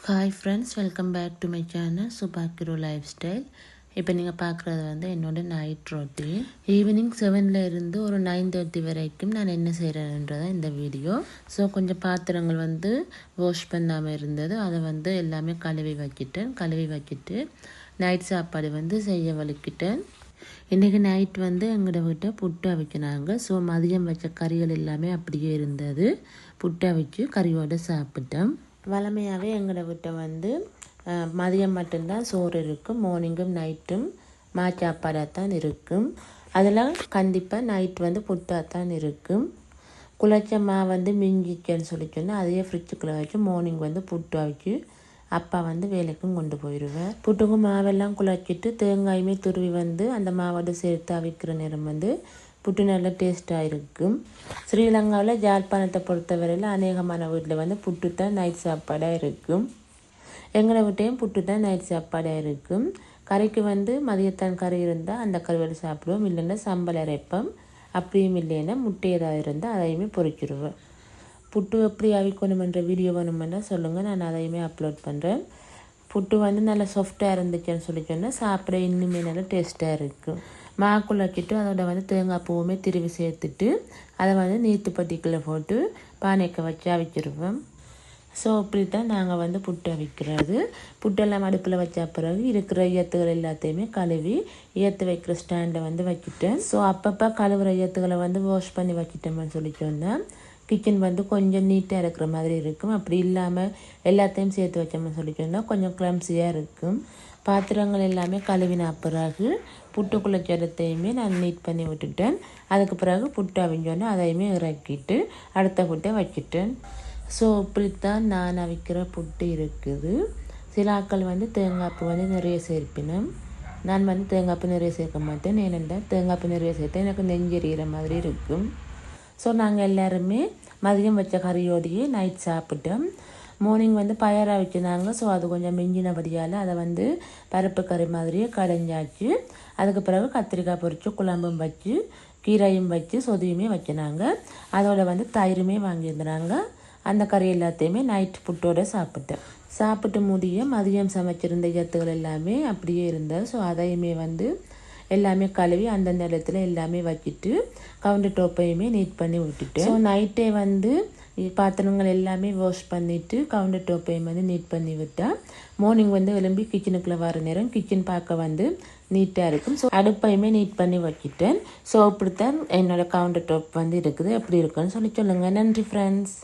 Hi friends, welcome back to my channel சுபாக்கிரோ lifestyle. இப்போ நீங்கள் பார்க்குறது என்னோட நைட் ரொட்டீன். ஈவினிங் 7 இருந்து ஒரு 9:30 வரைக்கும் நான் என்ன செய்கிறேன்றதான் இந்த வீடியோ. ஸோ கொஞ்சம் பாத்திரங்கள் வாஷ் பண்ணாமல் இருந்தது, அதை எல்லாமே கழுவி வச்சுட்டு நைட் சாப்பாடு செய்ய வலிக்கிட்டேன். இன்றைக்கி நைட் எங்களோட வீட்டை புட்டு அவிக்கினாங்க. ஸோ மதியம் வச்ச கறிகள் எல்லாமே அப்படியே இருந்தது. புட்டு அவிச்சு கறியோடு சாப்பிட்டோம். வழமையாகவே எங்களோட வீட்டை மதியம் மட்டும்தான் சோறு இருக்கும். மார்னிங்கும் நைட்டும் சாப்பாடாக தான் இருக்கும். அதில் கண்டிப்பாக நைட் புட்டாக தான் இருக்கும். குழச்ச மிஞ்சிச்சேன்னு சொன்னால் அதையே ஃப்ரிட்ஜுக்குள்ளே வச்சு மார்னிங் புட்டு வச்சு அப்பா வேலைக்கும் கொண்டு போயிடுவேன். புட்டுக்கும் மாவெல்லாம் குழச்சிட்டு தேங்காயுமே துருவி அந்த மாவோடு சேர்த்து அவிக்கிற நேரம் புட்டு நல்லா டேஸ்ட்டாக இருக்கும். ஸ்ரீலங்காவில் ஜாழ்ப்பாணத்தை பொறுத்தவரையில் அநேகமான வீட்டில் புட்டு தான் நைட் சாப்பாடாக இருக்கும். எங்களை வீட்டையும் புட்டு தான் நைட் சாப்பாடாக இருக்கும். கறிக்கு மதியத்தான் கறி இருந்தால் அந்த கறியோடு சாப்பிடுவோம். இல்லைன்னா சம்பல் அரைப்போம். அப்படியும் இல்லைன்னா முட்டை ஏதாவது இருந்தால் அதையுமே பொரிச்சிடுவேன். புட்டு எப்படி அவிக்கணுமென்ற வீடியோ வேணுமென்னா சொல்லுங்கள், நான் அதையுமே அப்லோட் பண்ணுறேன். புட்டு நல்லா சாஃப்டாக இருந்துச்சுன்னு சொன்னால் சாப்பிட இன்னுமே நல்லா டேஸ்ட்டாக இருக்கும். மாக்குள்ள வச்சுட்டு அதோட தேங்காய் பூவுமே திருவி சேர்த்துட்டு அதை நீத்துப்பட்டிக்குள்ளே போட்டு பானைக்க வச்சு அவிச்சிருவோம். ஸோ இப்படி தான் நாங்கள் புட்டு அவிக்கிறது. புட்டெல்லாம் அடுப்பில் வச்ச பிறகு இருக்கிற ஈயத்துகள் எல்லாத்தையுமே கழுவி ஈயத்து வைக்கிற ஸ்டாண்டை வச்சுட்டேன். ஸோ அப்பப்போ கழுவுற ஈயத்துகளை வாஷ் பண்ணி வச்சுட்டோம்னு சொல்லி சொன்னால் கிச்சன் கொஞ்சம் நீட்டாக இருக்கிற மாதிரி இருக்கும். அப்படி இல்லாமல் எல்லாத்தையும் சேர்த்து வச்சோம்னு சொல்லி சொன்னால் கொஞ்சம் கிளம்ஸியாக இருக்கும். பாத்திரங்கள் எல்லாமே கழுவின பிறகு புட்டுக்குள்ள ஜலத்தையுமே நான் நீட் பண்ணி விட்டுட்டேன். அதுக்கு பிறகு புட்டு அவிஞ்சோன்னே அதையுமே இறக்கிட்டு அடுத்த புட்டை வச்சுட்டேன். ஸோ இப்படித்தான் நான் அவிக்கிற புட்டு இருக்குது. சில ஆட்கள் தேங்காய் பூ நிறைய சேர்ப்பினோம். நான் தேங்காய் பூ நிறைய சேர்க்க மாட்டேன். ஏனென்றால் தேங்காய் பூ நிறைய சேர்த்தா எனக்கு நெஞ்செறிகிற மாதிரி இருக்கும். ஸோ நாங்கள் எல்லாருமே மதியம் வச்ச கறியோடையே நைட் சாப்பிட்டோம். மார்னிங் பயராக வச்சுனாங்க. ஸோ அது கொஞ்சம் மிஞ்சினபடியால் அதை பருப்பு கறி மாதிரியே கடைஞ்சாச்சு. அதுக்கு பிறகு கத்திரிக்காய் பொரித்து குழம்பும் வச்சு கீரையும் வச்சு சொதியுமே வச்சுனாங்க. அதோட தயிருமே வாங்கியிருந்தாங்க. அந்த கறி எல்லாத்தையுமே நைட் புட்டோடு சாப்பிட்டு முடிய மதியம் சமைச்சிருந்த ஜத்துகள் எல்லாமே அப்படியே இருந்தது. ஸோ அதையுமே எல்லாமே கழுவி அந்தந்த இடத்துல எல்லாமே வச்சுட்டு கவுண்டர் டாப்பையுமே நீட் பண்ணி விட்டுட்டு ஸோ நைட்டே பாத்திரங்கள் எல்லாமே வாஷ் பண்ணிவிட்டு கவுண்டர் டாப்பையும் நீட் பண்ணி விட்டால் மார்னிங் எழும்பி கிச்சனுக்குள்ளே வர நேரம் கிச்சன் பார்க்க நீட்டாக இருக்கும். ஸோ அடுப்பையுமே நீட் பண்ணி வச்சுட்டேன். ஸோ இப்படித்தான் என்னோடய கவுண்டர் டாப் இருக்குது. எப்படி இருக்குன்னு சொல்லுங்கள். நன்றி ஃப்ரெண்ட்ஸ்.